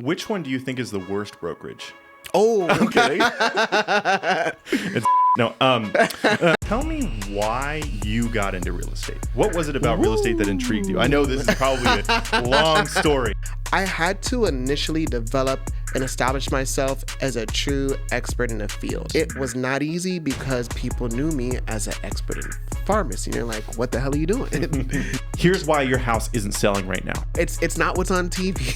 Which one do you think is the worst brokerage? Oh, I'm kidding. No. Tell me why you got into real estate. What was it about real estate that intrigued you? I know this is probably a long story. I had to initially develop and establish myself as a true expert in the field. It was not easy because people knew me as an expert in pharmacy. You're like, what the hell are you doing? Here's why your house isn't selling right now. It's not what's on TV.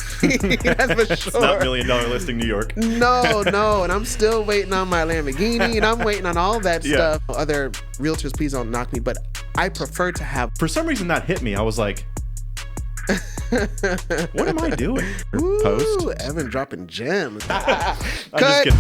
That's for sure. It's not $1 Million Listing New York. No. And I'm still waiting on my Lamborghini, and I'm waiting on all that stuff. Other realtors, please don't knock me, but I prefer to have... For some reason that hit me. I was like, what am I doing? Ooh, Evan dropping gems. I'm just kidding.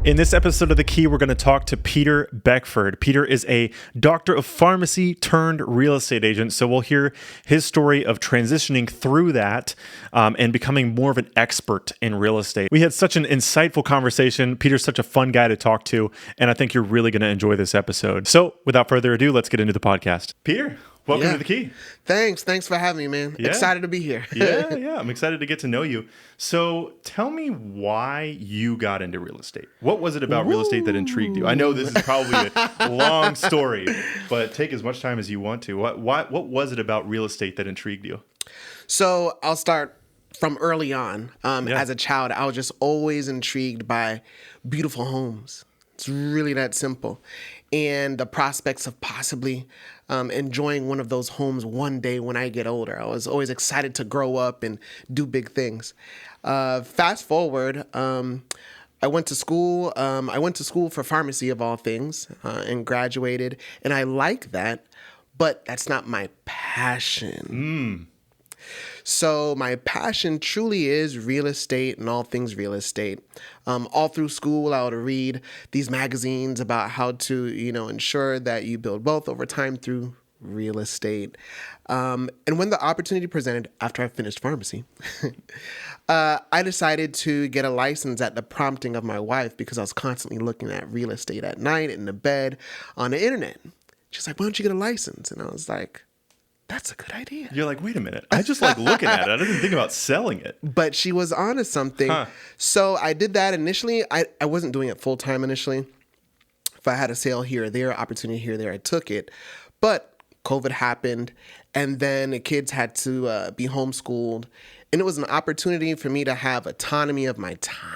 In this episode of The Key, we're going to talk to Peter Beckford. Peter is a doctor of pharmacy turned real estate agent. So we'll hear his story of transitioning through that and becoming more of an expert in real estate. We had such an insightful conversation. Peter's such a fun guy to talk to, and I think you're really going to enjoy this episode. So without further ado, let's get into the podcast. Peter, welcome to The Key. Thanks for having me, man. Yeah. Excited to be here. Yeah. I'm excited to get to know you. So tell me why you got into real estate. What was it about real estate that intrigued you? I know this is probably a long story, but take as much time as you want to. What was it about real estate that intrigued you? So I'll start from early on. As a child, I was just always intrigued by beautiful homes. It's really that simple. And the prospects of possibly enjoying one of those homes one day when I get older. I was always excited to grow up and do big things. Fast forward, I went to school. I went to school for pharmacy of all things and graduated. And I like that, but that's not my passion. So my passion truly is real estate and all things real estate. All through school, I would read these magazines about how to, ensure that you build wealth over time through real estate. And when the opportunity presented after I finished pharmacy, I decided to get a license at the prompting of my wife because I was constantly looking at real estate at night in the bed on the internet. She's like, why don't you get a license? And I was like, that's a good idea. You're like, wait a minute. I just like looking at it. I didn't think about selling it. But she was onto something. So I did that initially. I wasn't doing it full time initially. If I had a sale here or there, opportunity here or there, I took it. But COVID happened, and then the kids had to be homeschooled. And it was an opportunity for me to have autonomy of my time.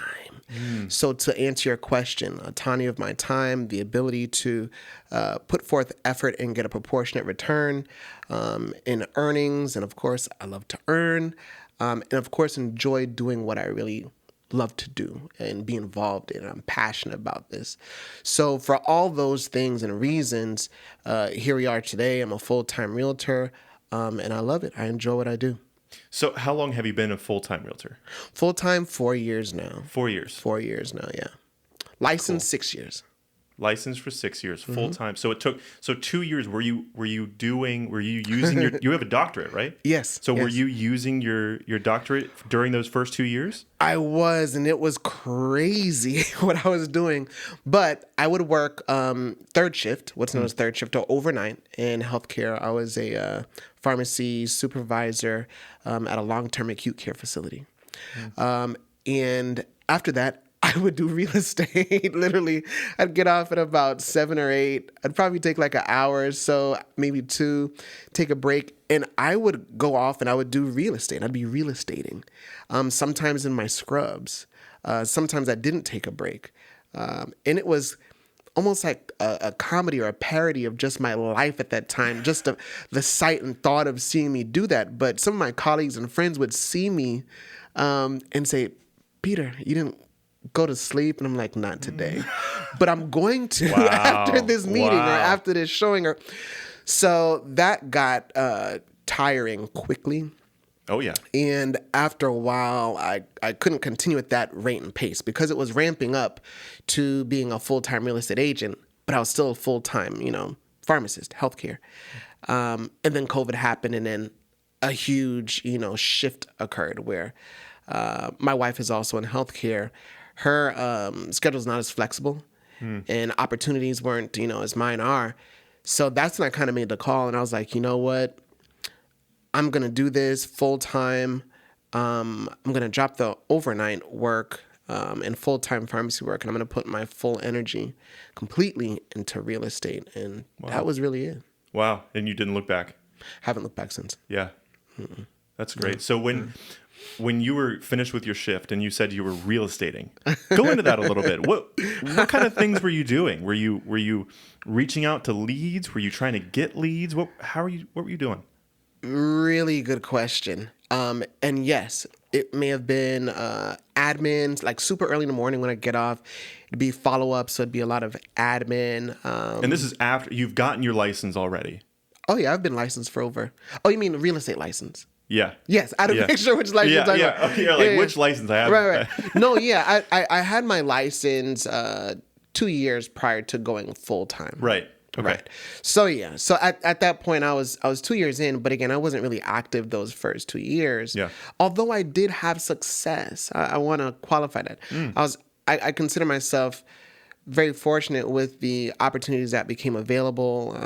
So to answer your question, autonomy of my time, the ability to put forth effort and get a proportionate return in earnings. And of course, I love to earn. And of course, enjoy doing what I really love to do and be involved in. I'm passionate about this. So for all those things and reasons, here we are today. I'm a full-time realtor, and I love it. I enjoy what I do. So how long have you been a full-time realtor? Full-time, 4 years now. 4 years. 4 years now, yeah. Licensed 6 years. Licensed for 6 years, full-time. So it took 2 years. Were you using your, you have a doctorate, right? Yes. So yes. Were you using your doctorate during those first 2 years? I was, and it was crazy what I was doing. But I would work third shift, what's known as third shift, or overnight in healthcare. I was a pharmacy supervisor at a long-term acute care facility. And after that, I would do real estate. Literally, I'd get off at about 7 or 8. I'd probably take like an hour or so, maybe 2, take a break. And I would go off and I would do real estate. I'd be real estating. Sometimes in my scrubs. Sometimes I didn't take a break. And it was almost like a comedy or a parody of just my life at that time. Just the sight and thought of seeing me do that. But some of my colleagues and friends would see me and say, Peter, you didn't go to sleep. And I'm like, not today, but I'm going to after this meeting or after this showing. So that got tiring quickly. Oh, yeah. And after a while, I couldn't continue at that rate and pace because it was ramping up to being a full-time real estate agent, but I was still a full-time, pharmacist, healthcare. And then COVID happened, and then a huge, shift occurred where my wife is also in healthcare. Her schedule's not as flexible and opportunities weren't, as mine are. So that's when I kind of made the call, and I was like, you know what? I'm going to do this full time. I'm going to drop the overnight work and full-time pharmacy work, and I'm going to put my full energy completely into real estate. And that was really it. Wow. And you didn't look back? Haven't looked back since. Yeah. That's great. So when you were finished with your shift and you said you were real estating, go into that a little bit. What kind of things were you doing? Were you reaching out to leads? Were you trying to get leads? What were you doing? Really good question. And yes, it may have been admin, like super early in the morning when I get off. It'd be follow-up, so it'd be a lot of admin. And this is after you've gotten your license already. Oh, yeah, I've been licensed for over... Oh, you mean real estate license? Yeah. Yes, I had to make sure which license I got. Okay, like which license I have. Right. No, yeah, I had my license 2 years prior to going full-time. Right. Okay. Right. So yeah. So at that point I was 2 years in, but again, I wasn't really active those first 2 years. Yeah. Although I did have success. I want to qualify that. I consider myself very fortunate with the opportunities that became available.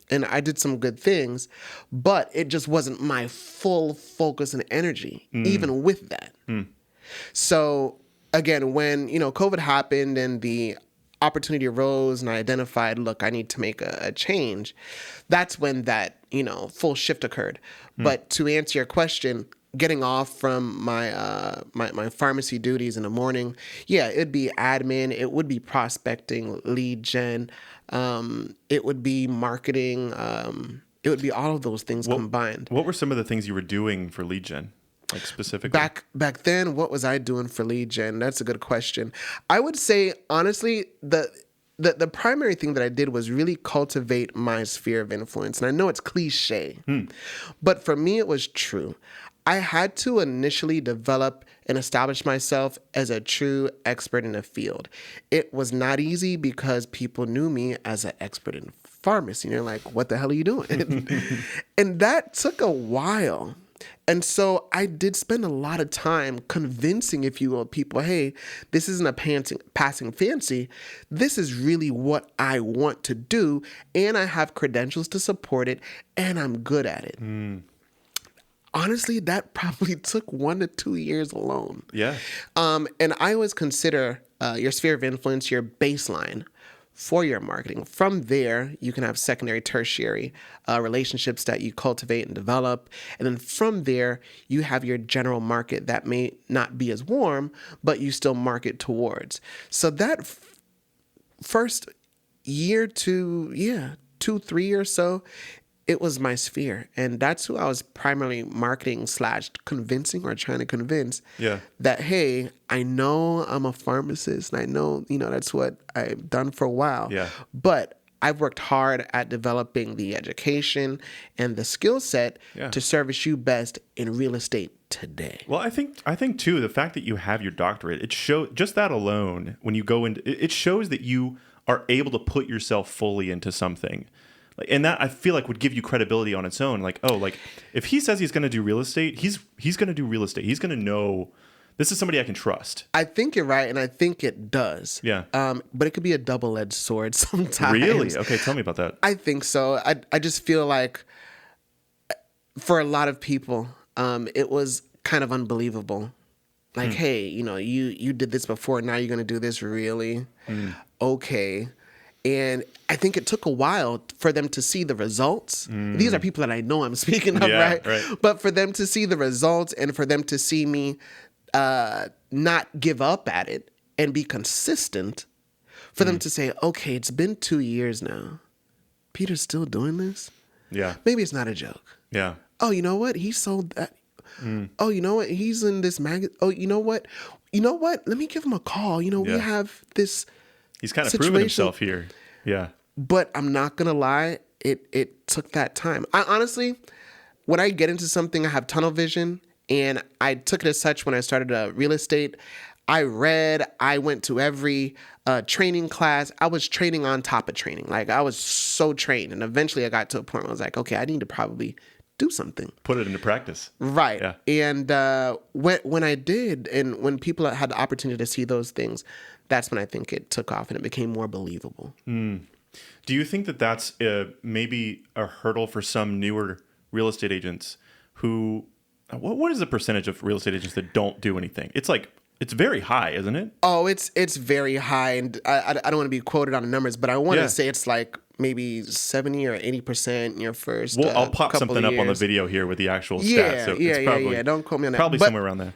And I did some good things, but it just wasn't my full focus and energy, even with that. So again, when, COVID happened and the opportunity arose and I identified, look, I need to make a change. That's when that, full shift occurred. But to answer your question, getting off from my my pharmacy duties in the morning, yeah, it'd be admin, it would be prospecting, lead gen, it would be marketing, it would be all of those things combined. What were some of the things you were doing for lead gen? Like specifically? Back then, what was I doing for lead gen? That's a good question. I would say, honestly, the primary thing that I did was really cultivate my sphere of influence. And I know it's cliche, but for me, it was true. I had to initially develop and establish myself as a true expert in the field. It was not easy because people knew me as an expert in pharmacy. And you're like, what the hell are you doing? And that took a while. And so I did spend a lot of time convincing, if you will, people, hey, this isn't a passing fancy. This is really what I want to do. And I have credentials to support it. And I'm good at it. Honestly, that probably took 1 to 2 years alone. Yeah. And I always consider your sphere of influence your baseline for your marketing. From there, you can have secondary, tertiary relationships that you cultivate and develop. And then from there, you have your general market that may not be as warm, but you still market towards. So that first year to, 2, 3 years so, it was my sphere. And that's who I was primarily marketing / convincing or trying to convince that, hey, I know I'm a pharmacist and I know, that's what I've done for a while. Yeah. But I've worked hard at developing the education and the skill set to service you best in real estate today. Well, I think too, the fact that you have your doctorate, it shows just that alone, when you go into it shows that you are able to put yourself fully into something. And that I feel like would give you credibility on its own. Like, oh, like if he says he's going to do real estate, he's going to do real estate. He's going to know this is somebody I can trust. I think you're right, and I think it does. Yeah. But it could be a double-edged sword sometimes. Really? Okay, tell me about that. I think so. I just feel like for a lot of people, it was kind of unbelievable. Like, hey, you did this before, now you're going to do this, really? Okay. And I think it took a while for them to see the results. These are people that I know I'm speaking of, right? But for them to see the results and for them to see me not give up at it and be consistent, for them to say, okay, it's been 2 years now. Peter's still doing this? Yeah. Maybe it's not a joke. Yeah. Oh, you know what? He sold that. Oh, you know what? He's in this magazine. Oh, you know what? Let me give him a call. We have this... He's kind of proven himself here. Yeah. But I'm not going to lie. It took that time. I honestly, when I get into something, I have tunnel vision. And I took it as such when I started real estate. I went to every training class. I was training on top of training. Like I was so trained. And eventually I got to a point where I was like, okay, I need to probably do something. Put it into practice. Right. Yeah. And when I did, and when people had the opportunity to see those things, that's when I think it took off and it became more believable. Do you think that that's maybe a hurdle for some newer real estate agents who What is the percentage of real estate agents that don't do anything? It's very high, isn't it? Oh, it's very high, and I don't want to be quoted on the numbers, but I want to say it's like maybe 70 or 80% in your first. Well, I'll pop couple something of up on the years. video here with the actual stats. So it's probably, Don't quote me on that. Probably But somewhere around there.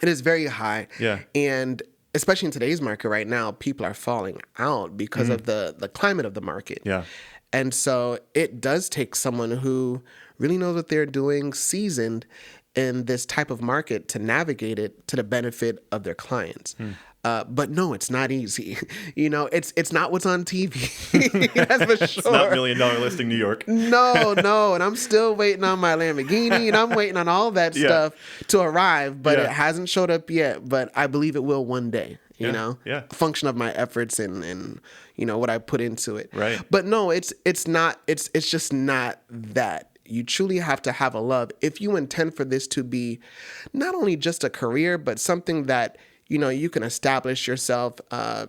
it is very high. Yeah. And especially in today's market right now, people are falling out because of the climate of the market. Yeah. And so it does take someone who really knows what they're doing, seasoned in this type of market, to navigate it to the benefit of their clients. But no, it's not easy. It's not what's on TV. That's for sure. It's not $1 Million Listing New York. No. And I'm still waiting on my Lamborghini, and I'm waiting on all that stuff to arrive, but it hasn't showed up yet. But I believe it will one day. A function of my efforts and what I put into it. Right. But no, it's not. It's just not that. You truly have to have a love if you intend for this to be not only just a career, but something that you can establish yourself,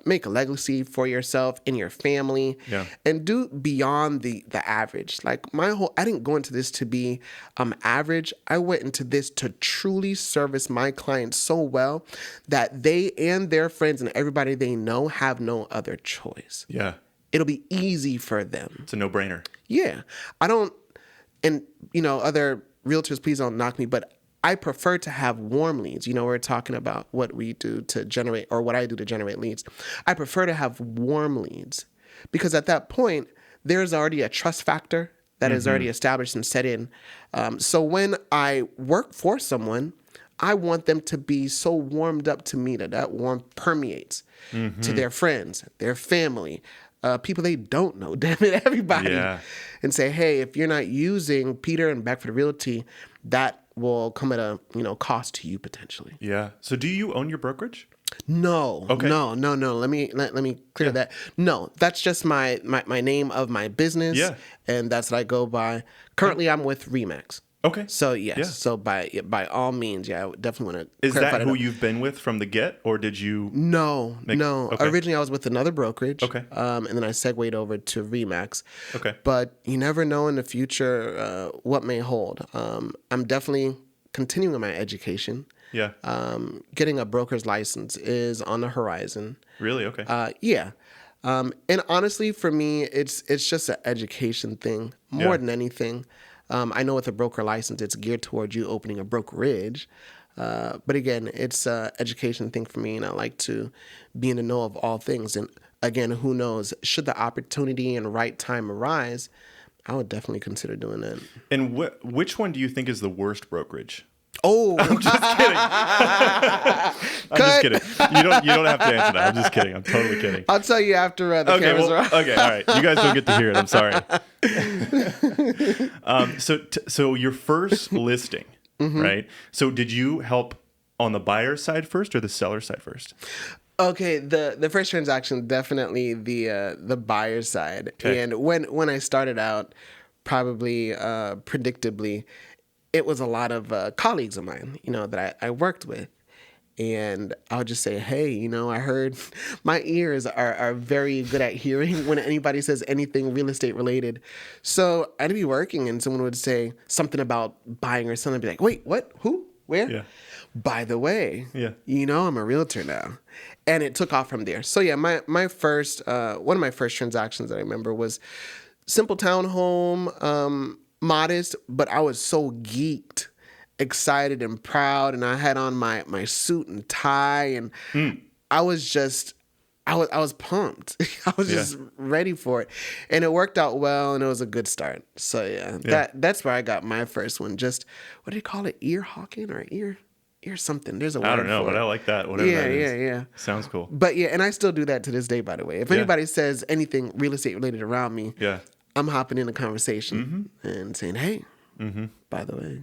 make a legacy for yourself and your family, and do beyond the average. Like I didn't go into this to be average. I went into this to truly service my clients so well that they and their friends and everybody they know have no other choice. Yeah. It'll be easy for them. It's a no-brainer. Yeah. And other realtors, please don't knock me, but I prefer to have warm leads. We're talking about what we do to generate, or what I do to generate leads. I prefer to have warm leads because at that point, there's already a trust factor that is already established and set in. So when I work for someone, I want them to be so warmed up to me that warmth permeates to their friends, their family, people they don't know, damn it, everybody. Yeah. And say, hey, if you're not using Peter and Beckford Realty, that will come at a cost to you potentially. Yeah. So do you own your brokerage? No. Okay. No. Let me clear that. No, that's just my name of my business. Yeah. And that's what I go by. Currently, I'm with Remax. Okay. So yes. Yeah. So by all means, I would definitely want to. Is that who you've been with from the get, or did you? No. Okay. Originally, I was with another brokerage. Okay. And then I segued over to Remax. Okay. But you never know in the future what may hold. I'm definitely continuing my education. Yeah. Getting a broker's license is on the horizon. Really? Okay. Yeah. And honestly, for me, it's just an education thing more than anything. I know with a broker license, it's geared towards you opening a brokerage. But again, it's an education thing for me, and I like to be in the know of all things. And again, who knows? Should the opportunity and right time arise, I would definitely consider doing that. And which one do you think is the worst brokerage? Oh, I'm just kidding. I'm just kidding. You don't have to answer that. I'm just kidding. I'm totally kidding. I'll tell you after the cameras are off. Okay, all right. You guys don't get to hear it. I'm sorry. So your first listing, right? So did you help on the buyer side first or the seller side first? Okay, the first transaction, definitely the buyer side. Okay. And when I started out, probably predictably, it was a lot of colleagues of mine, that I worked with. And I would just say, hey, I heard my ears are very good at hearing when anybody says anything real estate related. So I'd be working and someone would say something about buying or something. I'd be like, wait, what? Who? Where? Yeah. By the way, yeah. I'm a realtor now. And it took off from there. So yeah, my first, one of my first transactions that I remember was simple townhome, modest, but I was so geeked, excited and proud, and I had on my suit and tie, and I was pumped. I was just ready for it, and it worked out well, and it was a good start. So that's where I got my first one. Just what do you call it? Ear hawking or ear something? There's a word. I don't know, but I like that. Whatever that is. Yeah. Sounds cool. But yeah, and I still do that to this day. By the way, if anybody says anything real estate related around me, I'm hopping in a conversation and saying, hey, by the way.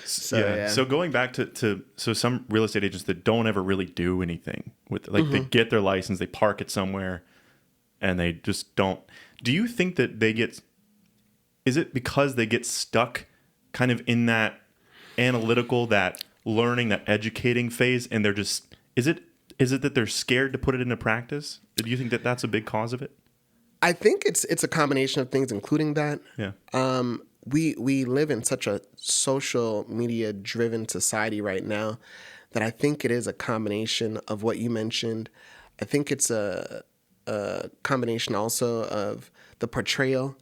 So going back to some real estate agents that don't ever really do anything with, like they get their license, they park it somewhere and they just don't. Do you think that is it because they get stuck kind of in that analytical, that learning, that educating phase, and they're just, is it that they're scared to put it into practice? Do you think that that's a big cause of it? I think it's a combination of things, including that. Yeah. we live in such a social media driven society right now that I think it is a combination of what you mentioned. I think it's a combination also of the portrayal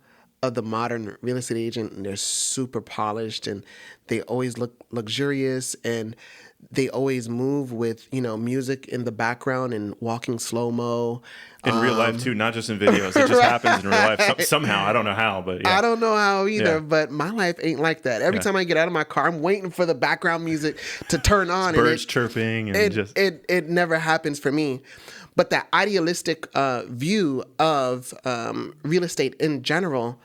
of the modern real estate agent, and they're super polished and they always look luxurious and they always move with, music in the background and walking slow-mo. In real life too, not just in videos. It just happens in real life. Somehow, I don't know how, but yeah. I don't know how either, but my life ain't like that. Every time I get out of my car, I'm waiting for the background music to turn on. Birds chirping and it never happens for me. But that idealistic view of real estate in general,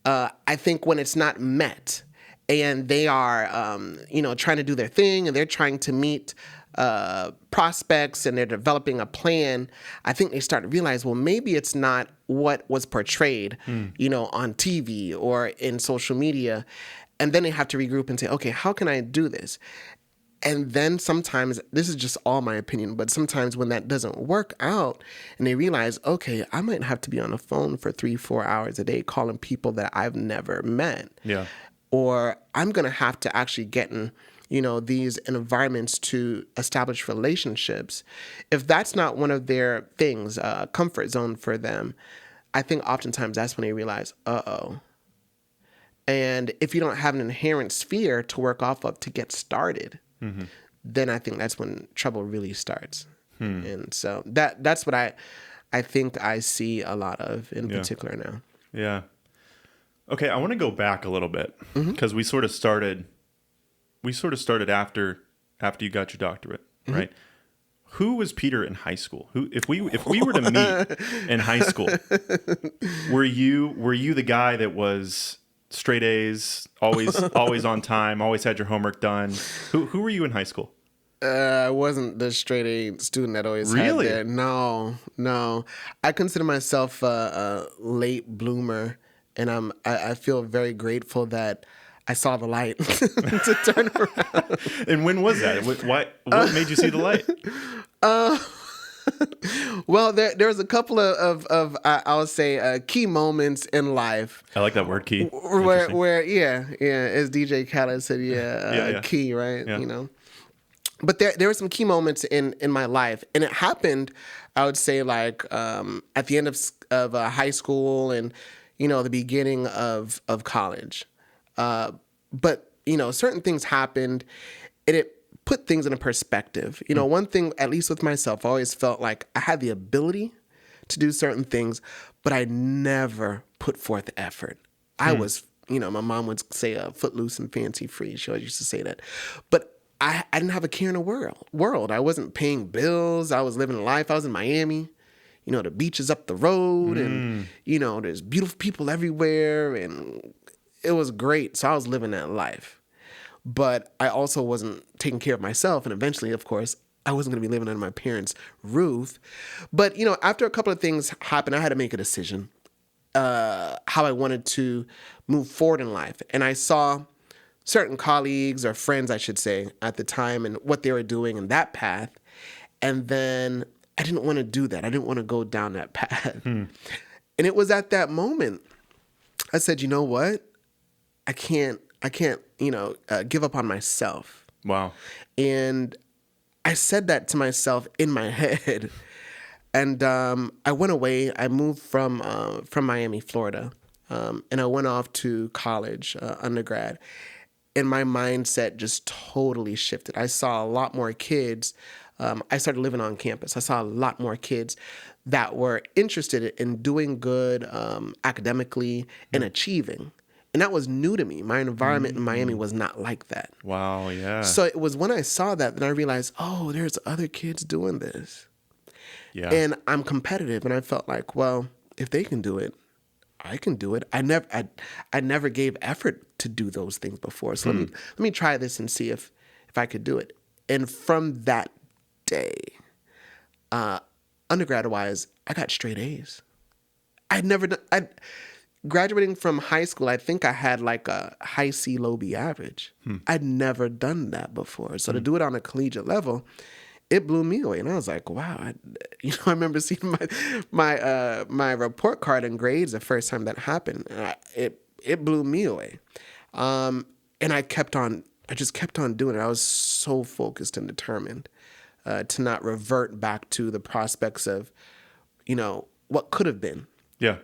I think when it's not met and they are, trying to do their thing and they're trying to meet prospects and they're developing a plan, I think they start to realize, well, maybe it's not what was portrayed, on TV or in social media. And then they have to regroup and say, okay, how can I do this? And then sometimes, this is just all my opinion, but sometimes when that doesn't work out and they realize, okay, I might have to be on the phone for 3-4 hours a day calling people that I've never met. Yeah. Or I'm going to have to actually get in, these environments to establish relationships. If that's not one of their things, comfort zone for them, I think oftentimes that's when they realize, uh-oh. And if you don't have an inherent sphere to work off of to get started, then I think that's when trouble really starts. And so that's what I think I see a lot of in particular now. Yeah. Okay, I want to go back a little bit because we sort of started after you got your doctorate, right? Who was Peter in high school? If we were to meet in high school, were you the guy that was straight A's, always on time, always had your homework done? Who were you in high school? I wasn't the straight A student that always had that. No. I consider myself a late bloomer, and I feel very grateful that I saw the light to turn around. And when was that? What made you see the light? Well, there's a couple of I would say key moments in life. I like that word, key. Where as DJ Khaled said, key, right? Yeah. But there were some key moments in my life, and it happened, I would say, like at the end of high school and the beginning of college. But certain things happened, and it put things in a perspective. One thing, at least with myself, I always felt like I had the ability to do certain things, but I never put forth effort. I was, my mom would say, footloose and fancy free. She always used to say that. But I didn't have a care in the world. I wasn't paying bills. I was living life. I was in Miami. The beach is up the road and, there's beautiful people everywhere. And it was great. So I was living that life. But I also wasn't taking care of myself. And eventually, of course, I wasn't going to be living under my parents' roof. But, after a couple of things happened, I had to make a decision how I wanted to move forward in life. And I saw certain colleagues or friends, I should say, at the time and what they were doing in that path. And then I didn't want to do that. I didn't want to go down that path. And it was at that moment I said, you know what? I can't, give up on myself. Wow. And I said that to myself in my head. And I went away. I moved from Miami, Florida. And I went off to college, undergrad. And my mindset just totally shifted. I saw a lot more kids. I started living on campus. I saw a lot more kids that were interested in doing good academically and achieving. And that was new to me. My environment in Miami was not like that. Wow, yeah. So it was when I saw that I realized, oh, there's other kids doing this. Yeah. And I'm competitive. And I felt like, well, if they can do it, I can do it. I never gave effort to do those things before. So let me try this and see if I could do it. And from that day, undergrad-wise, I got straight A's. Graduating from high school, I think I had like a high C, low B average. I'd never done that before. So to do it on a collegiate level, it blew me away. And I was like, wow. I remember seeing my report card and grades the first time that happened. It blew me away. And I just kept on doing it. I was so focused and determined to not revert back to the prospects of, what could have been. Yeah.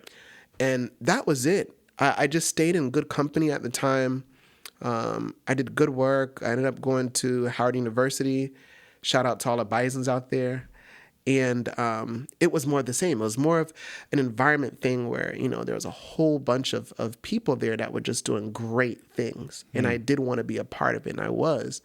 And that was it. I just stayed in good company at the time. I did good work. I ended up going to Howard University. Shout out to all the Bisons out there. And it was more of the same. It was more of an environment thing where, there was a whole bunch of people there that were just doing great things. And I did want to be a part of it, and I was.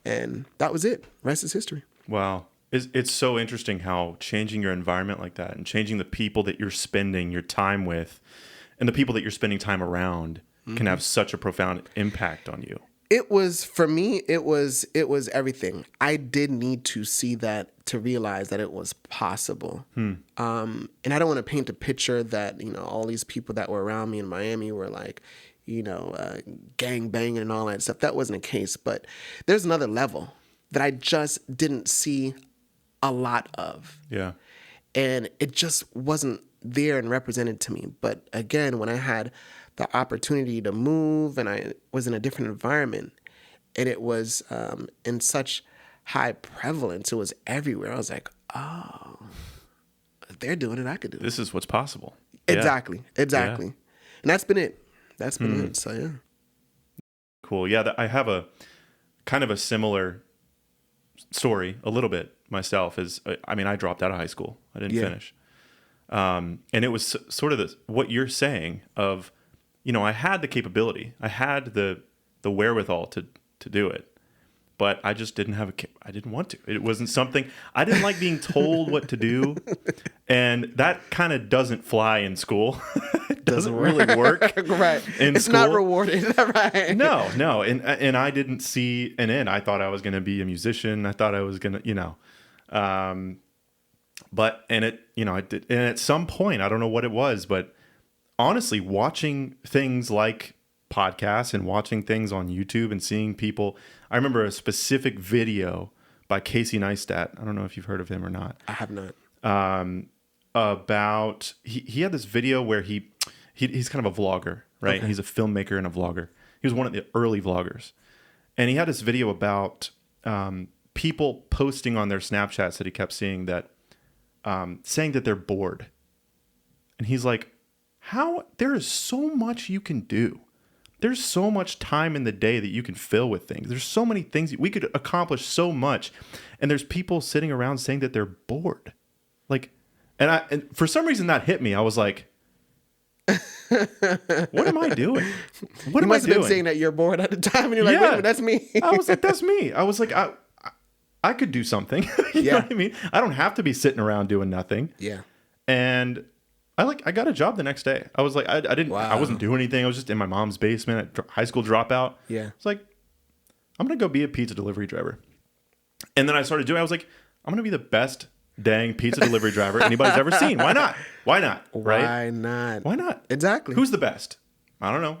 And that was it. Rest is history. Wow. It's so interesting how changing your environment like that and changing the people that you're spending your time with and the people that you're spending time around can have such a profound impact on you. It was, for me, it was everything. I did need to see that to realize that it was possible. And I don't want to paint a picture that, all these people that were around me in Miami were like, gang banging and all that stuff. That wasn't the case. But there's another level that I just didn't see a lot of. Yeah. And it just wasn't there and represented to me. But again, when I had the opportunity to move and I was in a different environment and it was in such high prevalence, it was everywhere. I was like, oh, if they're doing it, I could do it. This is what's possible. Exactly. Yeah. And that's been it. So, yeah. Cool. Yeah, I have a kind of a similar story a little bit myself. I dropped out of high school. I didn't finish. And it was sort of what you're saying of, I had the capability. I had the wherewithal to do it. But I just didn't I didn't want to. It wasn't something, I didn't like being told what to do. And that kind of doesn't fly in school. It doesn't really work. Right. It's school. Not rewarded. Right. No. And I didn't see an end. I thought I was going to be a musician. I thought I was going to, but, and it, I did. And at some point, I don't know what it was, but honestly, watching things like podcasts and watching things on YouTube and seeing people, I remember a specific video by Casey Neistat. I don't know if you've heard of him or not. I have not. About he had this video where he's kind of a vlogger, right? Okay. He's a filmmaker and a vlogger. He was one of the early vloggers, and he had this video about people posting on their Snapchats that he kept seeing that saying that they're bored, and he's like, "How? There is so much you can do. There's so much time in the day that you can fill with things. There's so many things we could accomplish so much, and there's people sitting around saying that they're bored, like." And for some reason that hit me. I was like, what am I doing? What am I doing? You must have been saying that you're bored at the time, and you're like, wait a minute, that's me. I was like, that's me. I was like, I could do something. You know what I mean? I don't have to be sitting around doing nothing. Yeah. And I got a job the next day. I was like, I wasn't doing anything. I was just in my mom's basement, high school dropout. Yeah. It's like, I'm going to go be a pizza delivery driver. And then I started doing, I was like, I'm going to be the best dang pizza delivery driver anybody's ever seen. Why not? Right? Why not? Why not? Exactly. Who's the best? I don't know.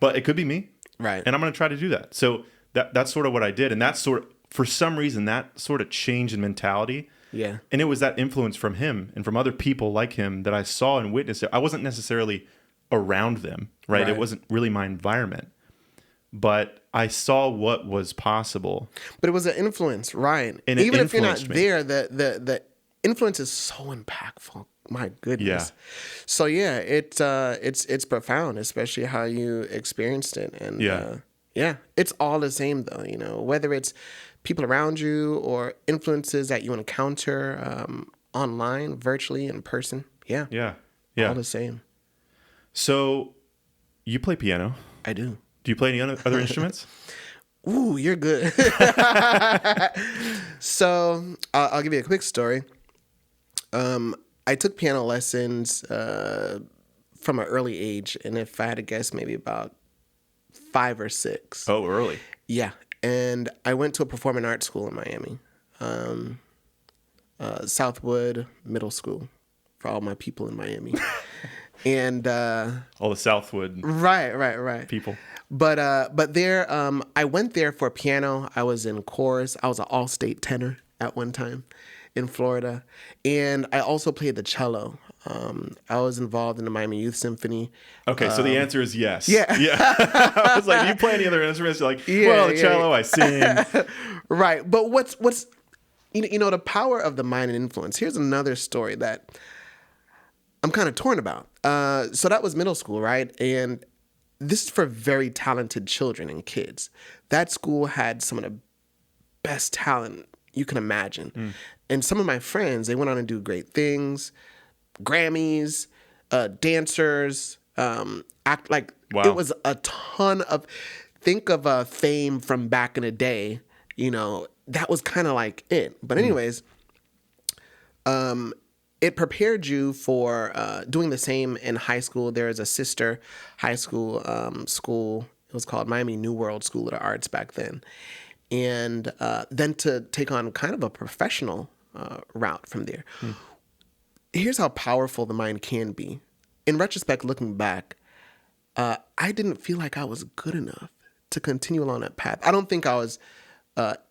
But it could be me. Right. And I'm going to try to do that. So that's sort of what I did. And that's for some reason, that sort of change in mentality. Yeah. And it was that influence from him and from other people like him that I saw and witnessed. I wasn't necessarily around them, right? It wasn't really my environment. But I saw what was possible. But it was an influence, right? And even if you're not there, the influence is so impactful. My goodness. Yeah. So yeah, it's profound, especially how you experienced it. And it's all the same though, whether it's people around you or influences that you encounter online, virtually, in person. Yeah. Yeah. All the same. So you play piano. I do. Do you play any other instruments? Ooh, you're good. So I'll give you a quick story. I took piano lessons from an early age, and if I had to guess, maybe about 5 or 6. Oh, early. Yeah, and I went to a performing arts school in Miami, Southwood Middle School, for all my people in Miami. And all the Southwood right people. But there, I went there for piano. I was in chorus. I was an all-state tenor at one time in Florida, and I also played the cello. I was involved in the Miami Youth Symphony. Okay, so the answer is yes. Yeah. Yeah. I was like, do you play any other instruments? You're like, well, the cello, I sing. Right. But what's the power of the mind and influence. Here's another story that I'm kind of torn about. So that was middle school, right? And this is for very talented children and kids. That school had some of the best talent you can imagine. And some of my friends, they went on to do great things, Grammys, dancers, act like Wow. it was a ton of, think of fame from back in the day, that was kind of like it. But anyways, it prepared you for doing the same in high school. There is a sister high school school. It was called Miami New World School of the Arts back then. And then to take on kind of a professional route from there. Here's how powerful the mind can be. In retrospect, looking back, I didn't feel like I was good enough to continue along that path. I don't think I was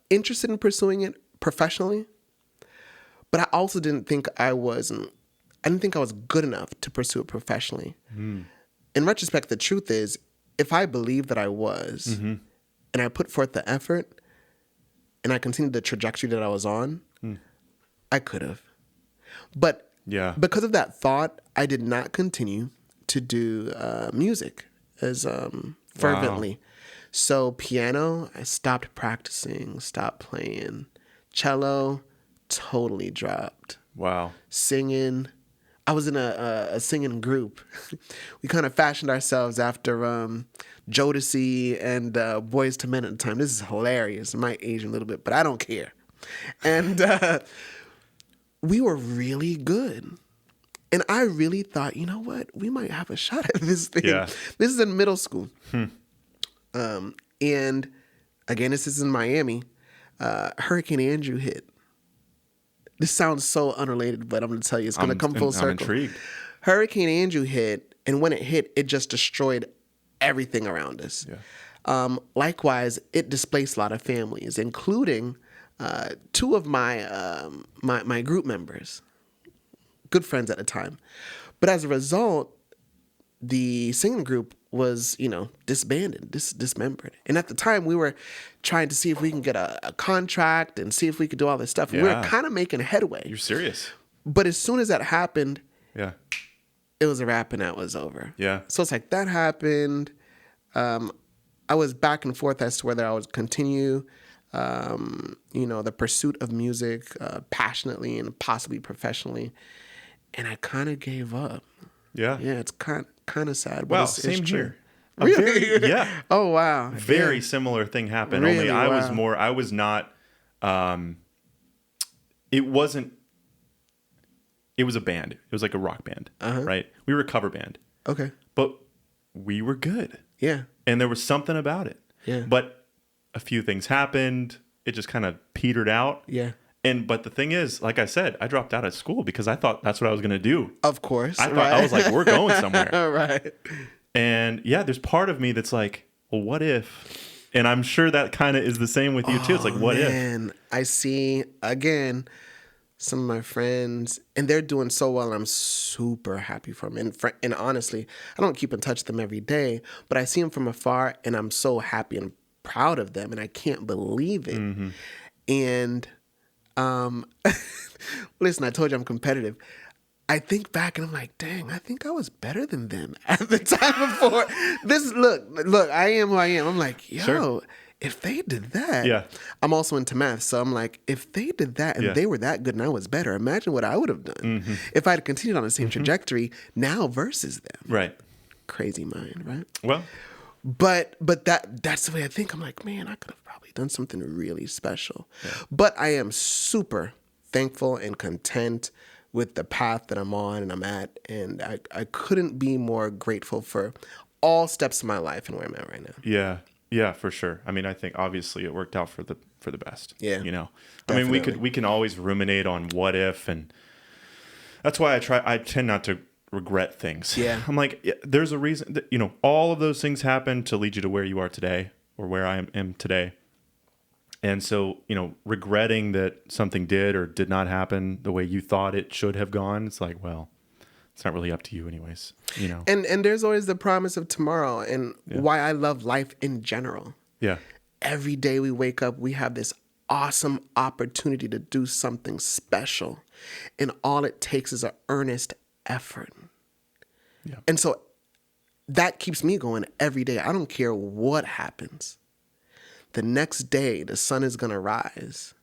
interested in pursuing it professionally, but I also didn't think I was good enough to pursue it professionally. In retrospect, the truth is, if I believed that I was, and I put forth the effort, and I continued the trajectory that I was on, I could have. But because of that thought, I did not continue to do music as fervently. Wow. So piano, I stopped practicing, stopped playing. Cello, totally dropped. Wow. Singing, I was in a singing group. We kind of fashioned ourselves after Jodeci and Boyz II Men at the time. This is hilarious. It might age a little bit, but I don't care. And we were really good. And I really thought, you know what? We might have a shot at this thing. Yeah. This is in middle school. And again, this is in Miami. Hurricane Andrew hit. This sounds so unrelated, but I'm going to tell you, it's going to come full circle. I'm intrigued. Hurricane Andrew hit, and when it hit, it just destroyed everything around us. Yeah. Likewise, it displaced a lot of families, including two of my my group members, good friends at the time. But as a result, the singing group was, disbanded, dismembered. And at the time, we were trying to see if we can get a contract and see if we could do all this stuff. Yeah. We were kind of making headway. You're serious. But as soon as that happened, it was a wrap and that was over. Yeah. So it's like that happened. I was back and forth as to whether I would continue, the pursuit of music passionately and possibly professionally. And I kind of gave up. Yeah. Yeah, it's kind of sad. Wow, but same it's here. Really? Yeah. Oh, wow. Very similar thing happened. Really? Only Wow. I was not, it was a band. It was like a rock band, right? We were a cover band. Okay. But we were good. Yeah. And there was something about it. Yeah. But a few things happened. It just kind of petered out. Yeah. But the thing is, like I said, I dropped out of school because I thought that's what I was going to do. Of course. I thought, I was like, we're going somewhere. Right. And there's part of me that's like, well, what if? And I'm sure that kind of is the same with you too. It's like, what if? I see, again, some of my friends, and they're doing so well, and I'm super happy for them. And honestly, I don't keep in touch with them every day, but I see them from afar, and I'm so happy and proud of them, and I can't believe it. Mm-hmm. And listen, I told you I'm competitive. I think back and I'm like, dang, I think I was better than them at the time before. Look, I am who I am. I'm like, yo, if they did that, I'm also into math. So I'm like, if they did that and they were that good and I was better, imagine what I would have done if I had continued on the same trajectory now versus them. Right. Crazy mind, right? Well, but that's the way I think. I'm like, man, I could have probably done something really special. Yeah. But I am super thankful and content with the path that I'm on and I'm at. And I couldn't be more grateful for all steps of my life and where I'm at right now. Yeah. Yeah, for sure. I mean, I think obviously it worked out for the best. Yeah. Definitely. I mean, we can always ruminate on what if, and that's why I tend not to regret things. Yeah. I'm like, there's a reason that, all of those things happen to lead you to where you are today or where I am today. And so, regretting that something did or did not happen the way you thought it should have gone, it's like, well, it's not really up to you anyways, you know? And there's always the promise of tomorrow, and why I love life in general. Yeah. Every day we wake up, we have this awesome opportunity to do something special. And all it takes is an earnest effort. Yeah. And so that keeps me going every day. I don't care what happens. The next day, the sun is going to rise.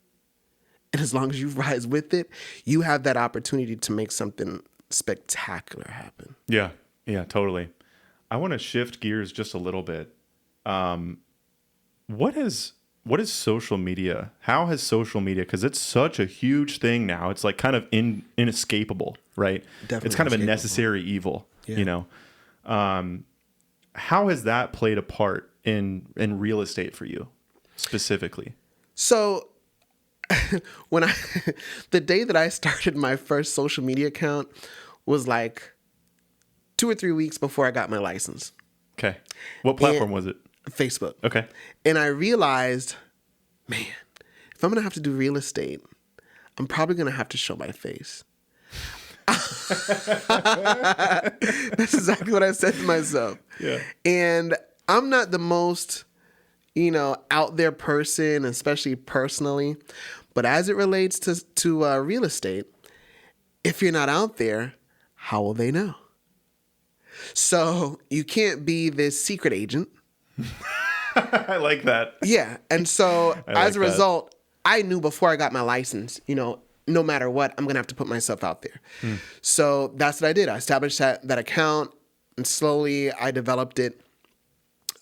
And as long as you rise with it, you have that opportunity to make something spectacular happen. Yeah. Yeah, totally. I want to shift gears just a little bit. What is social media? How has social media, because it's such a huge thing now. It's like kind of inescapable, right? Definitely it's kind of a inescapable. necessary evil, Yeah. you know? How has that played a part in real estate for you specifically? So when the day that I started my first social media account was like 2 or 3 weeks before I got my license. Okay. What platform was it? Facebook. Okay. And I realized, man, if I'm going to have to do real estate, I'm probably going to have to show my face. That's exactly what I said to myself. Yeah. And I'm not the most, out there person, especially personally. But as it relates to real estate, if you're not out there, how will they know? So you can't be this secret agent. I like that. Yeah. And so as a that. result, I knew before I got my license, no matter what, I'm going to have to put myself out there. So that's what I did. I established that account, and slowly I developed it.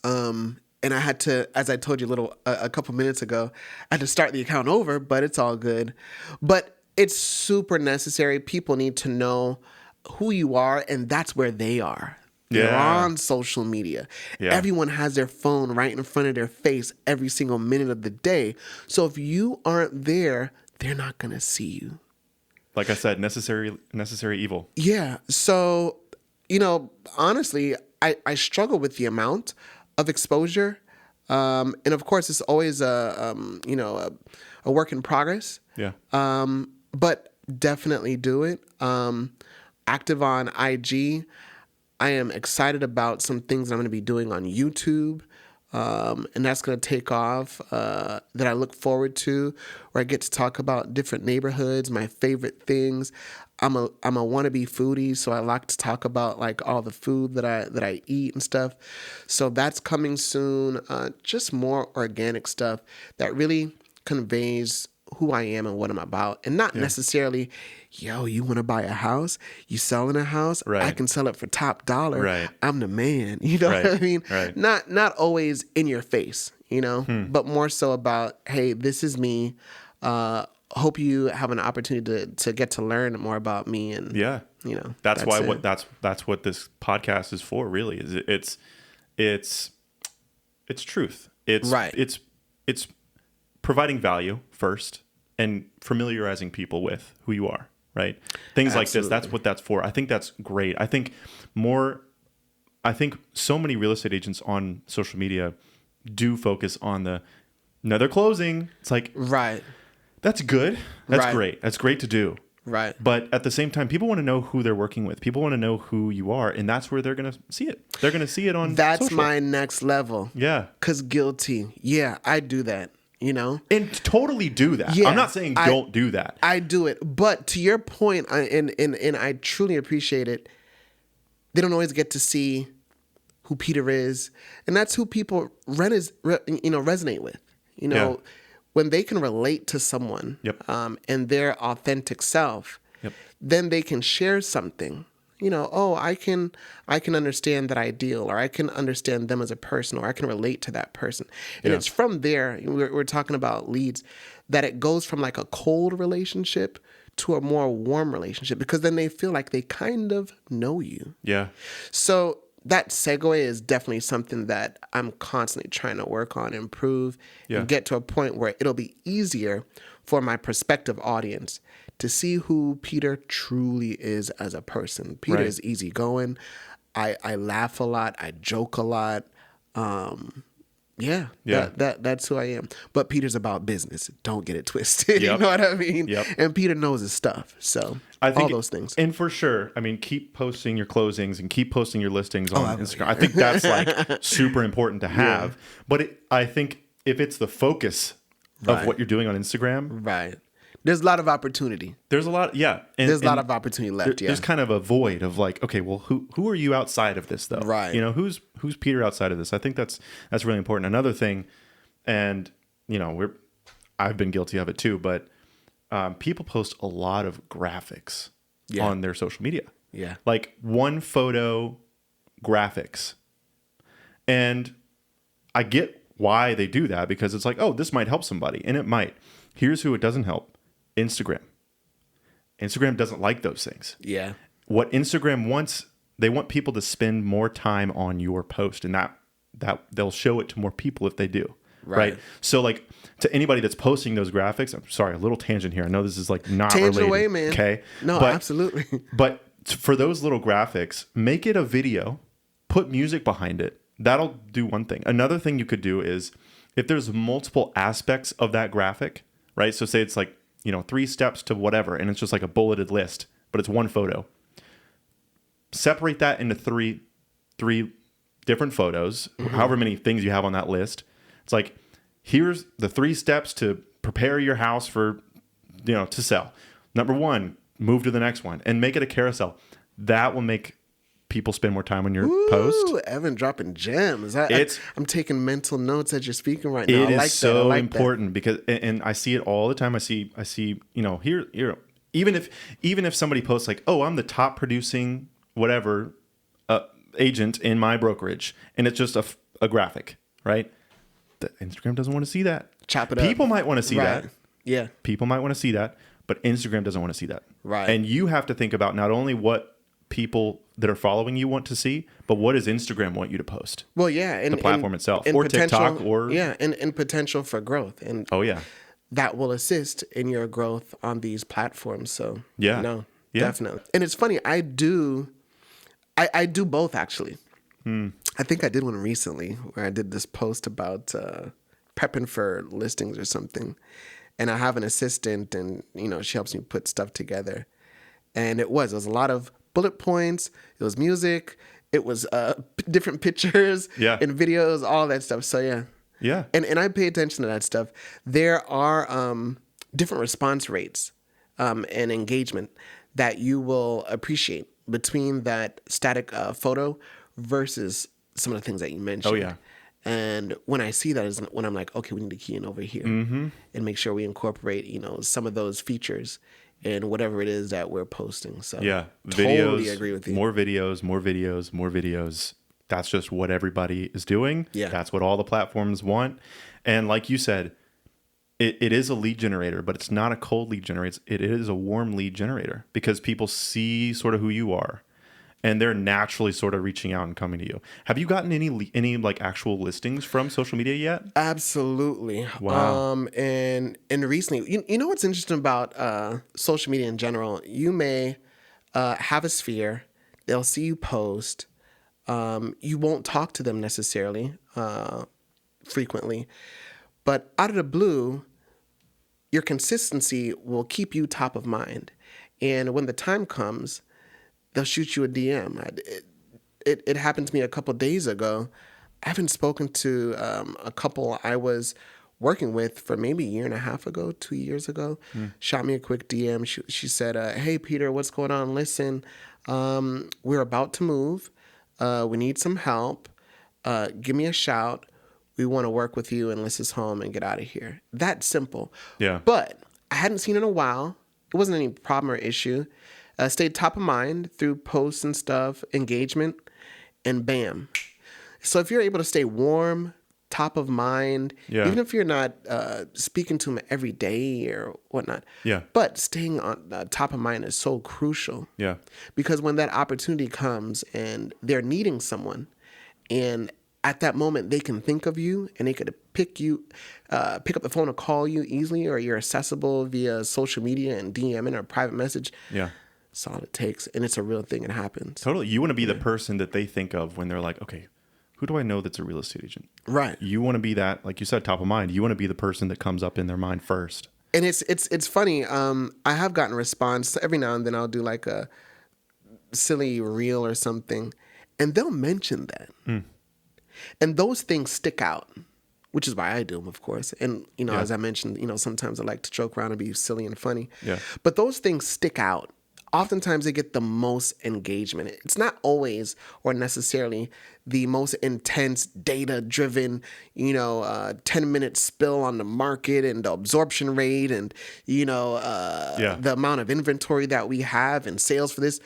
And I had to, as I told you a couple minutes ago, I had to start the account over, but it's all good. But it's super necessary. People need to know who you are, and that's where they are. They're on social media. Yeah. Everyone has their phone right in front of their face every single minute of the day. So if you aren't there, they're not going to see you. Like I said, necessary evil. Yeah. So, honestly, I struggle with the amount of exposure. And of course, it's always a work in progress. Yeah. But definitely do it. Active on IG. I am excited about some things that I'm going to be doing on YouTube. And that's going to take off, that I look forward to, where I get to talk about different neighborhoods, my favorite things. I'm a wannabe foodie, so I like to talk about like all the food that I eat and stuff. So that's coming soon. Just more organic stuff that really conveys who I am and what I'm about, and not necessarily, you want to buy a house? You selling a house? Right. I can sell it for top dollar. Right. I'm the man. You know Right. what I mean? Right. Not always in your face, but more so about, hey, this is me. Hope you have an opportunity to get to learn more about me, and that's why it. that's what this podcast is for. Really, is it's truth. It's right. It's providing value first and familiarizing people with who you are. Right. Things like this. That's what that's for. I think that's great. I think so many real estate agents on social media do focus on they're closing. It's like, right. That's good. That's right. great. That's great to do. Right. But at the same time, people want to know who they're working with. People want to know who you are, and that's where they're going to see it. They're going to see it on That's social. my next level. Yeah. 'Cause guilty. Yeah, I do that, And totally do that. Yeah, I'm not saying don't do that. I do it. But to your point, and I truly appreciate it, they don't always get to see who Peter is. And that's who people resonate with. Yeah. When they can relate to someone, Yep. And their authentic self, Yep. then they can share something. I can understand that ideal, or I can understand them as a person, or I can relate to that person. And it's from there, we're talking about leads, that it goes from like a cold relationship to a more warm relationship, because then they feel like they kind of know you. Yeah. So that segue is definitely something that I'm constantly trying to work on, improve, and get to a point where it'll be easier for my prospective audience to see who Peter truly is as a person. Peter is easygoing. I laugh a lot. I joke a lot. Yeah, Yeah. That's who I am. But Peter's about business. Don't get it twisted. You Yep. know what I mean? Yep. And Peter knows his stuff. So I think all those things. And for sure, I mean, keep posting your closings and keep posting your listings on I will. Instagram. I think that's like super important to have. But I think if it's the focus of what you're doing on Instagram, Right. There's a lot of opportunity. there's a lot. Yeah. There's a lot of opportunity left. There's kind of a void of like, okay, well, who are you outside of this though? Right. You know, who's Peter outside of this? I think that's really important. Another thing, and you know, I've been guilty of it too, but people post a lot of graphics on their social media. Yeah. Like one photo graphics. And I get why they do that, because it's like, oh, this might help somebody. And it might. Here's who it doesn't help. Instagram. Instagram doesn't like those things. Yeah. What Instagram wants, they want people to spend more time on your post, and that they'll show it to more people if they do. Right. So like to anybody that's posting those graphics, I'm sorry, a little tangent here. I know this is like not Tangent related. away, man. Okay. No, absolutely. But for those little graphics, make it a video, put music behind it. That'll do one thing. Another thing you could do is if there's multiple aspects of that graphic, right? So say it's like, 3 steps to whatever, and it's just like a bulleted list, but it's one photo. Separate that into three different photos, however many things you have on that list. It's like, here's the 3 steps to prepare your house for, to sell. Number 1, move to the next one and make it a carousel. That will make people spend more time on your post. Evan dropping gems. I'm taking mental notes as you're speaking right now. It is so important because, and I see it all the time. I see, here, even if somebody posts like, oh, I'm the top producing whatever agent in my brokerage, and it's just a graphic, right? The Instagram doesn't want to see that. Chop it up. People might want to see that. Yeah. People might want to see that, but Instagram doesn't want to see that. Right. And you have to think about not only what people that are following you want to see, but what does Instagram want you to post? Well, yeah. And, the platform itself, and or TikTok, or... Yeah, and potential for growth. And that will assist in your growth on these platforms. So, definitely. And it's funny, I do both, actually. I think I did one recently where I did this post about prepping for listings or something. And I have an assistant, and, she helps me put stuff together. And it was a lot of bullet points. It was music. It was different pictures and videos, all that stuff. So, yeah. And I pay attention to that stuff. There are different response rates and engagement that you will appreciate between that static photo versus some of the things that you mentioned. Oh, yeah. And when I see that is when I'm like, okay, we need to key in over here and make sure we incorporate, some of those features in whatever it is that we're posting. So totally agree with you. More videos. That's just what everybody is doing. Yeah. That's what all the platforms want. And like you said, it is a lead generator, but it's not a cold lead generator. It is a warm lead generator because people see sort of who you are, and they're naturally sort of reaching out and coming to you. Have you gotten any like actual listings from social media yet? Absolutely. Wow. And recently, you know what's interesting about social media in general? You may have a sphere. They'll see you post. You won't talk to them necessarily frequently, but out of the blue, your consistency will keep you top of mind. And when the time comes, they'll shoot you a DM. It happened to me a couple days ago. I haven't spoken to a couple I was working with for maybe a year and a half ago, 2 years ago. Shot me a quick DM. She said, hey, Peter, what's going on? Listen, we're about to move. We need some help. Give me a shout. We want to work with you and list this home and get out of here. That simple. Yeah. But I hadn't seen it in a while. It wasn't any problem or issue. Stayed top of mind through posts and stuff, engagement, and bam. So if you're able to stay warm, top of mind, even if you're not speaking to them every day or whatnot, but staying on top of mind is so crucial. Yeah. Because when that opportunity comes and they're needing someone, and at that moment they can think of you and they could pick up the phone or call you easily, or you're accessible via social media and DMing or private message. Yeah. That's all it takes. And it's a real thing. It happens. Totally. You want to be the person that they think of when they're like, okay, who do I know that's a real estate agent? Right. You want to be that, like you said, top of mind. You want to be the person that comes up in their mind first. And it's funny. I have gotten response every now and then. I'll do like a silly reel or something, and they'll mention that, and those things stick out, which is why I do them, of course. And as I mentioned, sometimes I like to joke around and be silly and funny. Yeah. But those things stick out. Oftentimes they get the most engagement. It's not always or necessarily the most intense, data-driven, 10-minute spill on the market and the absorption rate and, the amount of inventory that we have and sales for this.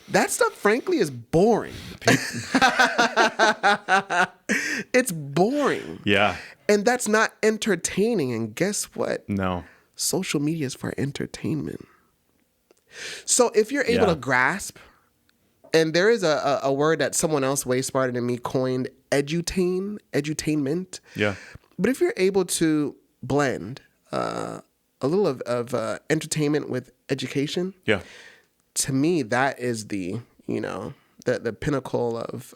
That stuff, frankly, is boring. It's boring. Yeah. And that's not entertaining. And guess what? No. Social media is for entertainment. So if you're able to grasp, and there is a word that someone else way smarter than me coined, edutainment. Yeah. But if you're able to blend a little of entertainment with education, Yeah. to me that is the pinnacle of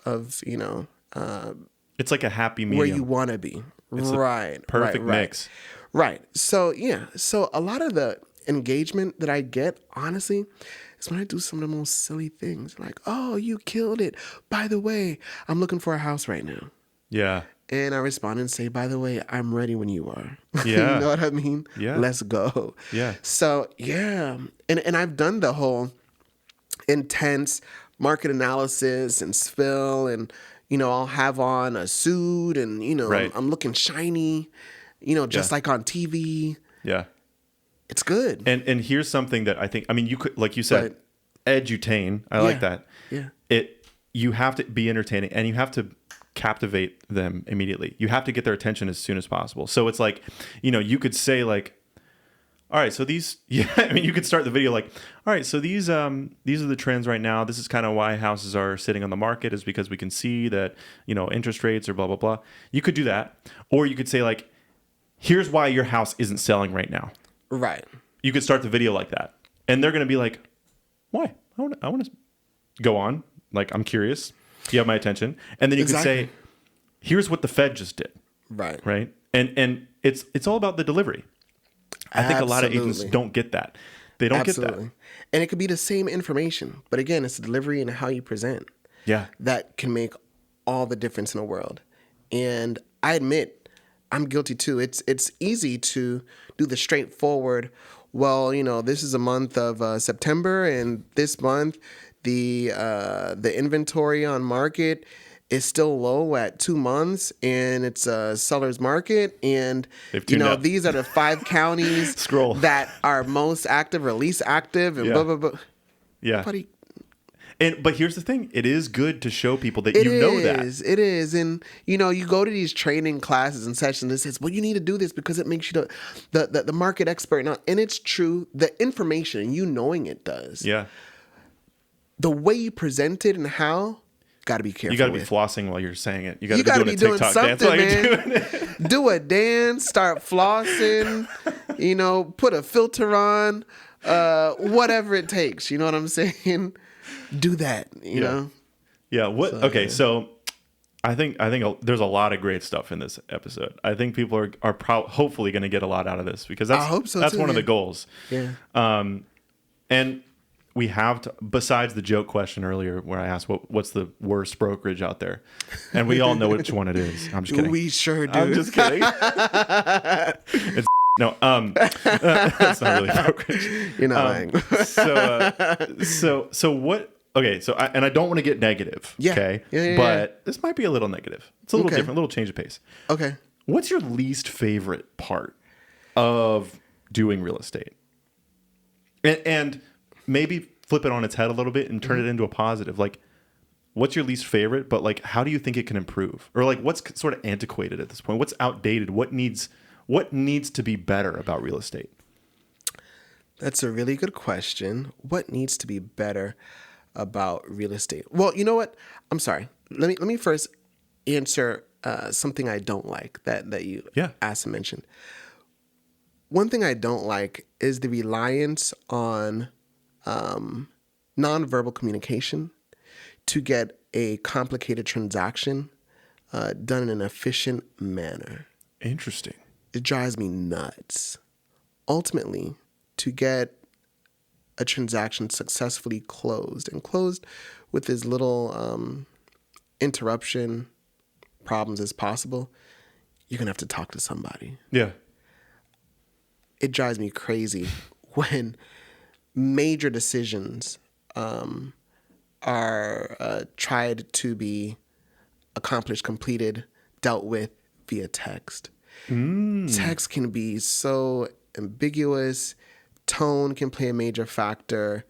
It's like a happy medium. where you want to be. It's right. Perfect mix. Right. So So a lot of the engagement that I get, honestly, is when I do some of the most silly things. Like, oh, you killed it. By the way, I'm looking for a house right now. Yeah. And I respond and say, by the way, I'm ready when you are. Yeah. You know what I mean? Yeah. Let's go. Yeah. So, yeah. And I've done the whole intense market analysis and spill and, I'll have on a suit and, Right. I'm looking shiny, just like on TV. Yeah. It's good. And here's something that I think, you could, like you said, edutain. I like that. Yeah. You have to be entertaining and you have to captivate them immediately. You have to get their attention as soon as possible. So it's like, you could say like, all right, so these, you could start the video like, all right, so these are the trends right now. This is kind of why houses are sitting on the market, is because we can see that, interest rates are blah, blah, blah. You could do that. Or you could say like, here's why your house isn't selling right now. Right. You could start the video like that. And they're going to be like, why? I want to go on. Like, I'm curious. You have my attention. And then you could say, here's what the Fed just did. Right. Right. And it's all about the delivery. I think a lot of agents don't get that. They don't get that. And it could be the same information. But again, it's the delivery and how you present. Yeah. That can make all the difference in the world. And I admit, I'm guilty too. It's easy to do the straightforward, well, this is a month of September, and this month the inventory on market is still low at 2 months, and it's a seller's market, and these are the 5 counties that are most active or least active, and blah blah blah. Yeah. But here's the thing: it is good to show people that know that. It is, and you go to these training classes and sessions. It says, "Well, you need to do this because it makes you the market expert." And it's true. The information, knowing it does. Yeah. The way you present it and how, got to be careful. You got to be flossing while you're saying it. You got to be doing a TikTok dance while you're doing it. Do a dance. Start flossing. Put a filter on. Whatever it takes. You know what I'm saying? Do that, you know? Yeah. What? So, okay. So I think there's a lot of great stuff in this episode. I think people are hopefully going to get a lot out of this, because I hope so that's too, one of the goals. Yeah. And we have to, besides the joke question earlier where I asked what's the worst brokerage out there, and we all know which one it is. I'm just kidding. We sure do. I'm just kidding. It's no, that's not really brokerage. You're not lying. So what? Okay, so I don't want to get negative. Yeah. Okay. Yeah, but this might be a little negative. It's a little different, a little change of pace. Okay. What's your least favorite part of doing real estate? And maybe flip it on its head a little bit and turn it into a positive. Like, what's your least favorite? But like, how do you think it can improve? Or like, what's sort of antiquated at this point? What's outdated? What needs to be better about real estate? That's a really good question. What needs to be better about real estate? Well, you know what? I'm sorry. Let me first answer something I don't like that you asked and mentioned. One thing I don't like is the reliance on nonverbal communication to get a complicated transaction done in an efficient manner. Interesting. It drives me nuts. Ultimately, to get a transaction successfully closed and closed with as little interruption problems as possible, you're going to have to talk to somebody. Yeah. It drives me crazy when major decisions are tried to be accomplished, completed, dealt with via text. Text can be so ambiguous. Tone can play a major factor.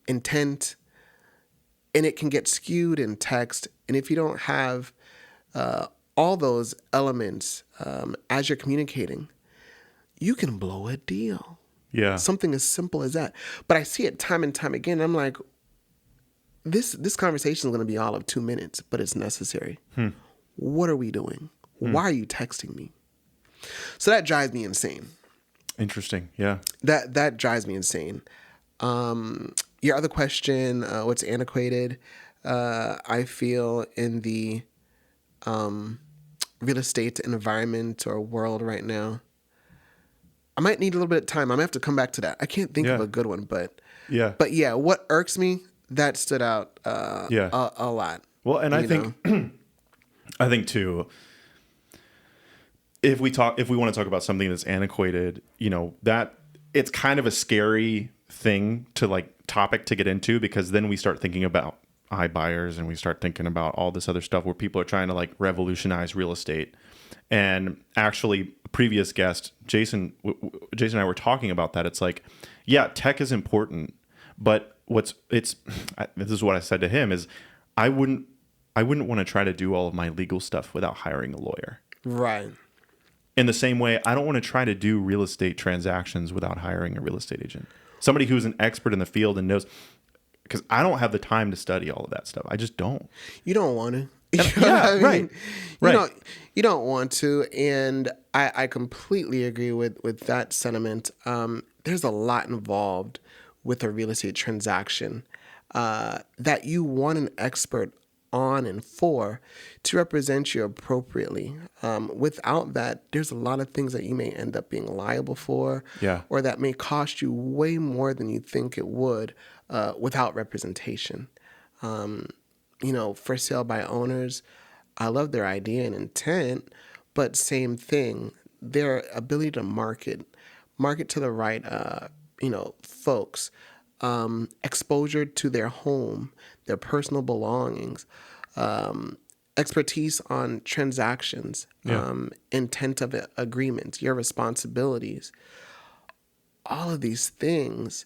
Intent, and it can get skewed in text. And if you don't have all those elements as you're communicating, you can blow a deal. Yeah. Something as simple as that. But I see it time and time again. I'm like, this conversation is going to be all of 2 minutes, but it's necessary. What are we doing? Why are you texting me? So that drives me insane. Interesting. Yeah. That drives me insane. Your other question, what's antiquated? I feel in the real estate environment or world right now. I might need a little bit of time. I'm gonna have to come back to that. I can't think of a good one, but yeah, what irks me, that stood out a lot. Well, and I think I think too, if we want to talk about something that's antiquated, that it's kind of a scary thing to topic to get into, because then we start thinking about iBuyers and we start thinking about all this other stuff where people are trying to revolutionize real estate. And actually, a previous guest, Jason and I were talking about that. It's tech is important, but this is what I said to him is I wouldn't want to try to do all of my legal stuff without hiring a lawyer. Right. In the same way, I don't want to try to do real estate transactions without hiring a real estate agent. Somebody who's an expert in the field and knows, because I don't have the time to study all of that stuff. I just don't. You don't want to. Right. You don't want to. And I completely agree with that sentiment. There's a lot involved with a real estate transaction that you want an expert on and for to represent you appropriately. Without that, there's a lot of things that you may end up being liable for, or that may cost you way more than you think it would without representation. For sale by owners, I love their idea and intent, but same thing, their ability to market to the right, folks, exposure to their home, their personal belongings, expertise on transactions, intent of agreements, your responsibilities. All of these things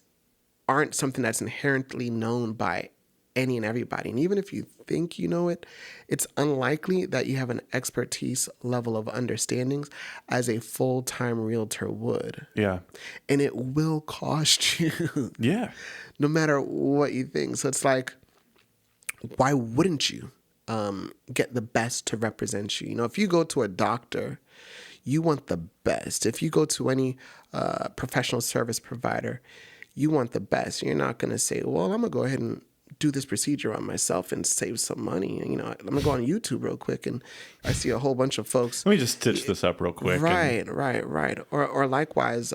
aren't something that's inherently known by any and everybody. And even if you think you know it, it's unlikely that you have an expertise level of understandings as a full-time realtor would. Yeah. And it will cost you. Yeah. No matter what you think. So it's why wouldn't you get the best to represent you? If you go to a doctor, you want the best. If you go to any professional service provider, you want the best. You're not going to say, well, I'm going to go ahead and do this procedure on myself and save some money. I'm going to go on YouTube real quick, and I see a whole bunch of folks. Let me just stitch this up real quick. Right. Or likewise,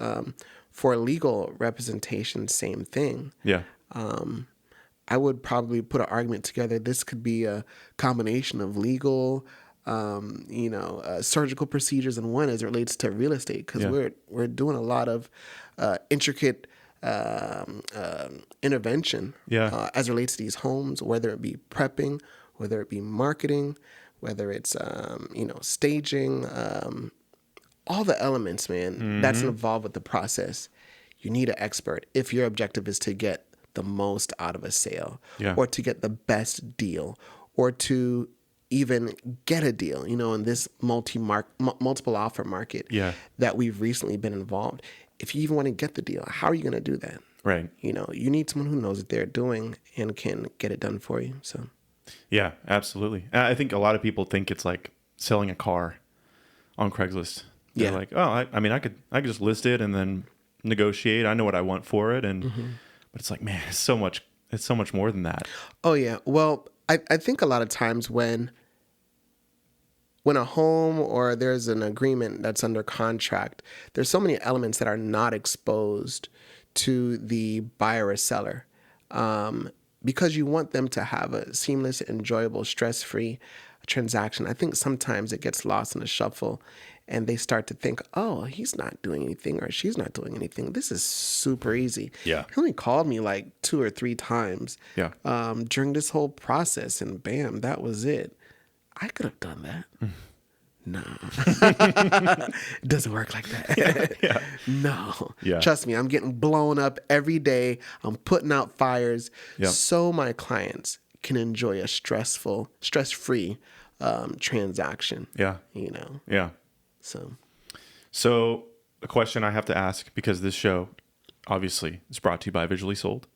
for legal representation, same thing. Yeah. I would probably put an argument together. This could be a combination of legal, surgical procedures in one as it relates to real estate, because we're doing a lot of intricate intervention as it relates to these homes, whether it be prepping, whether it be marketing, whether it's staging, all the elements, man, that's involved with the process. You need an expert if your objective is to get the most out of a sale, or to get the best deal, or to even get a deal, in this multiple offer market that we've recently been involved. If you even want to get the deal, how are you going to do that? Right. You need someone who knows what they're doing and can get it done for you. So, yeah, absolutely. I think a lot of people think it's like selling a car on Craigslist. They're like, oh, I could just list it and then negotiate. I know what I want for it, and but it's like, man, it's so much more than that. Oh yeah. Well, I think a lot of times when when a home or there's an agreement that's under contract, there's so many elements that are not exposed to the buyer or seller, because you want them to have a seamless, enjoyable, stress-free transaction. I think sometimes it gets lost in the shuffle, and they start to think, oh, he's not doing anything or she's not doing anything. This is super easy. Yeah. He only called me like 2 or 3 times during this whole process, and bam, that was it. I could have done that. No. It doesn't work like that. No. Yeah. Trust me, I'm getting blown up every day. I'm putting out fires so my clients can enjoy a stress-free transaction. Yeah. You know? Yeah. So a question I have to ask, because this show obviously is brought to you by Visually Sold.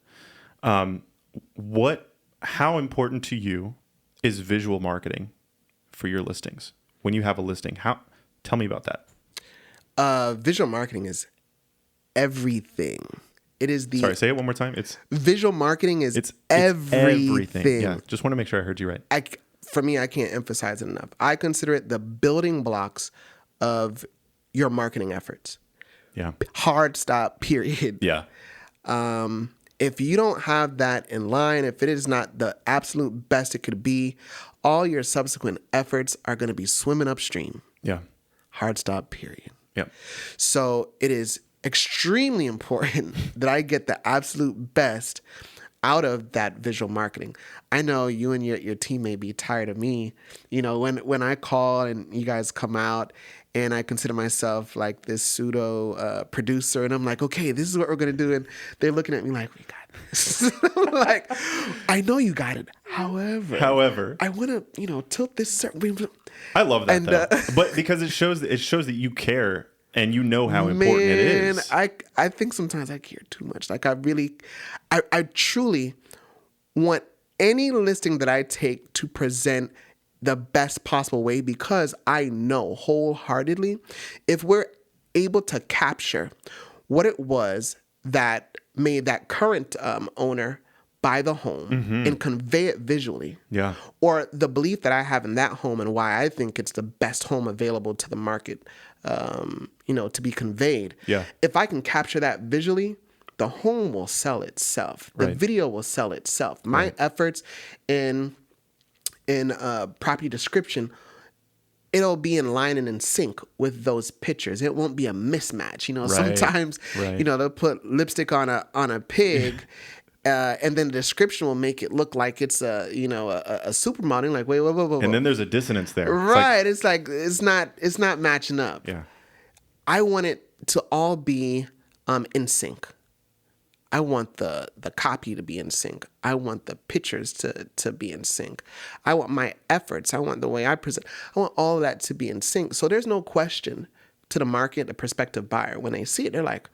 How important to you is visual marketing for your listings? When you have a listing, tell me about that. Visual marketing is everything. It is Sorry, say it one more time. Visual marketing is it's everything. Yeah, just want to make sure I heard you right. For me, I can't emphasize it enough. I consider it the building blocks of your marketing efforts. Yeah. Hard stop, period. Yeah. If you don't have that in line, if it is not the absolute best it could be, all your subsequent efforts are going to be swimming upstream. Yeah. Hard stop, period. Yeah. So it is extremely important that I get the absolute best out of that visual marketing. I know you and your team may be tired of me. You know, when I call and you guys come out and I consider myself like this pseudo producer, and I'm like, okay, this is what we're going to do. And they're looking at me like, we got this. Like, I know you got it. However, I want to, tilt this certain. I love that, though. But because it shows that you care and you know how important it is. I think sometimes I care too much. Like I truly want any listing that I take to present the best possible way, because I know wholeheartedly if we're able to capture what it was that made that current owner buy the home and convey it visually, or the belief that I have in that home and why I think it's the best home available to the market, to be conveyed. Yeah. If I can capture that visually, the home will sell itself. The video will sell itself. My efforts in property description, it'll be in line and in sync with those pictures. It won't be a mismatch. Sometimes they'll put lipstick on a pig. And then the description will make it look like it's a supermodel. Like, wait. And then there's a dissonance there. Right. It's not matching up. Yeah. I want it to all be in sync. I want the copy to be in sync. I want the pictures to be in sync. I want my efforts. I want the way I present. I want all of that to be in sync. So there's no question to the market, the prospective buyer. When they see it, they're like,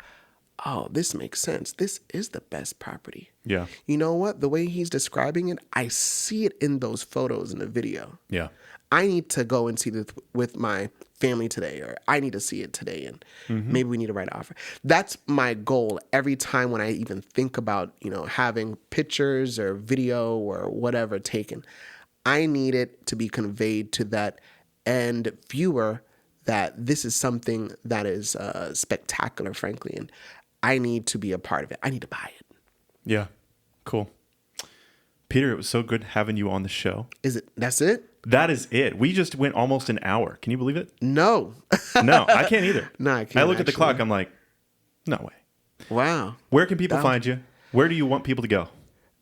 oh, this makes sense. This is the best property. Yeah. You know what? The way he's describing it, I see it in those photos in the video. Yeah. I need to go and see this with my family today, or I need to see it today, and maybe we need to write an offer. That's my goal every time when I even think about, having pictures or video or whatever taken. I need it to be conveyed to that end viewer that this is something that is spectacular, frankly, and I need to be a part of it. I need to buy it. Yeah. Cool. Peter, it was so good having you on the show. That's it? That is it. We just went almost an hour. Can you believe it? No. No, I can't either. No, I can't. I look at the clock. I'm like, no way. Wow. Where can people find you? Where do you want people to go?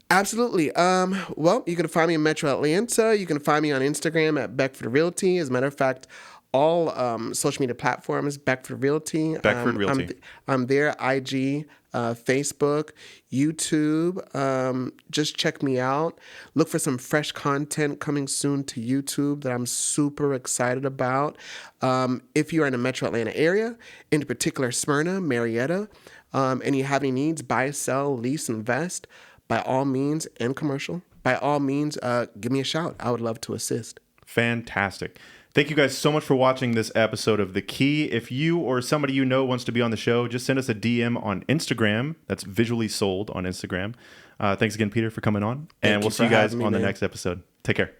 Absolutely. Well, you can find me in Metro Atlanta. You can find me on Instagram at Beckford Realty. As a matter of fact, all social media platforms, Beckford Realty. Beckford Realty. I'm there, IG, Facebook, YouTube. Just check me out. Look for some fresh content coming soon to YouTube that I'm super excited about. If you're in the Metro Atlanta area, in particular Smyrna, Marietta, and you have any needs, buy, sell, lease, invest, by all means, and commercial, by all means, give me a shout. I would love to assist. Fantastic. Thank you guys so much for watching this episode of The Key. If you or somebody you know wants to be on the show, just send us a DM on Instagram. That's Visually Sold on Instagram. Thanks again, Peter, for coming on. And we'll see you guys on the next episode. Take care.